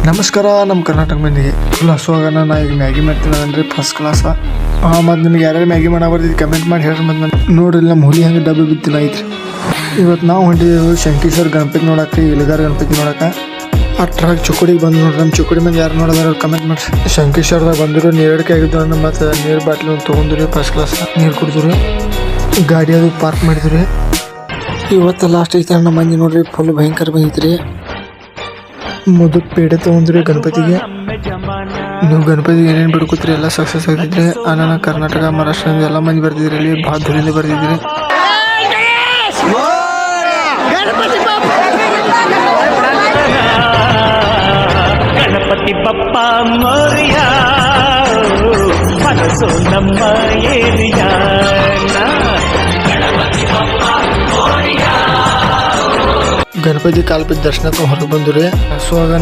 ನಮಸ್ಕಾರ. ನಮ್ಮ ಕರ್ನಾಟಕ ಮಂದಿಗೆ ಫುಲ್ ಹಸುವಾಗನ ನಾ ಈಗ ಮ್ಯಾಗಿ ಮಾಡ್ತೀನಿ ಅಂದರೆ ಫಸ್ಟ್ ಕ್ಲಾಸ. ಮತ್ತು ನಿಮಗೆ ಯಾರ್ಯಾರು ಮ್ಯಾಗಿ ಮಾಡೋ ಬರ್ತಿದ್ದು ಕಮೆಂಟ್ ಮಾಡಿ ಹೇಳ್ರಿ. ಮತ್ತು ನೋಡ್ರಿ ನಮ್ಮ ಹುಲಿ ಹಂಗೆ ಡಬ್ಬಿ ಬಿತ್ತಿಲ್ಲ ಐತ್ರಿ. ಇವತ್ತು ನಾವು ಹೊಂಟಿದ್ದೇವೆ ಶಂಕೇಶ್ವರ ಗಣಪತಿ ನೋಡಕ್ಕೆ, ಇಲಗಾರ ಗಣಪತಿ ನೋಡಕ್ಕೆ. ಅಟ್ರಾಗ ಚುಕ್ಕಡಿಗೆ ಬಂದು ನೋಡ್ರಿ. ನಮ್ಮ ಚುಕ್ಕಡಿ ಮಂದಿ ಯಾರು ನೋಡೋದಾರ ಕಮೆಂಟ್ ಮಾಡಿರಿ. ಶಂಕೇಶ್ವರದಾಗ ಬಂದರು, ನೀರಡಿಕೆ ಆಗಿದ್ದು ಮತ್ತು ನೀರು ಬಾಟ್ಲಿ ಒಂದು ತೊಗೊಂಡ್ರಿ. ಫಸ್ಟ್ ಕ್ಲಾಸ್ ನೀರು ಕುಡಿದ್ರಿ. ಗಾಡಿ ಅದು ಪಾರ್ಕ್ ಮಾಡಿದ್ರಿ. ಇವತ್ತು ಲಾಸ್ಟ್ ಐತೆ ನಮ್ಮ ಮಂದಿ ನೋಡ್ರಿ, ಫುಲ್ ಭಯಂಕರ ಬಂದಿದ್ರಿ. ಮುದುಕ್ ಪೇಡೆ ತೊಗೊಂಡ್ರಿ ಗಣಪತಿಗೆ. ನೀವು ಗಣಪತಿಗೆ ಏನೇನು ಬಿಡ್ಕೋತೀರಿ ಎಲ್ಲ ಸಕ್ಸಸ್ ಆಗಿದ್ರಿ. ನಾನು ಕರ್ನಾಟಕ ಮಹಾರಾಷ್ಟ್ರದಿಂದ ಎಲ್ಲ ಮಂದಿ ಬರ್ತಿದ್ರಿ. ಇಲ್ಲಿ ಭಾಳ ಧೂಳಿಂದ ಬರ್ತಿದ್ರಿ. ಗಣಪತಿ ಬಪ್ಪ ಮೋರಿಯಾ ಮನಸ್ಸು ನಮ್ಮ ಏರಿಯಾ. ಗಣಪತಿ ಕಾಲ್ಪಿದ ದರ್ಶನಕ್ಕೆ ಹೊರಗೆ ಬಂದ್ರಿ. ಸೊ ಆಗ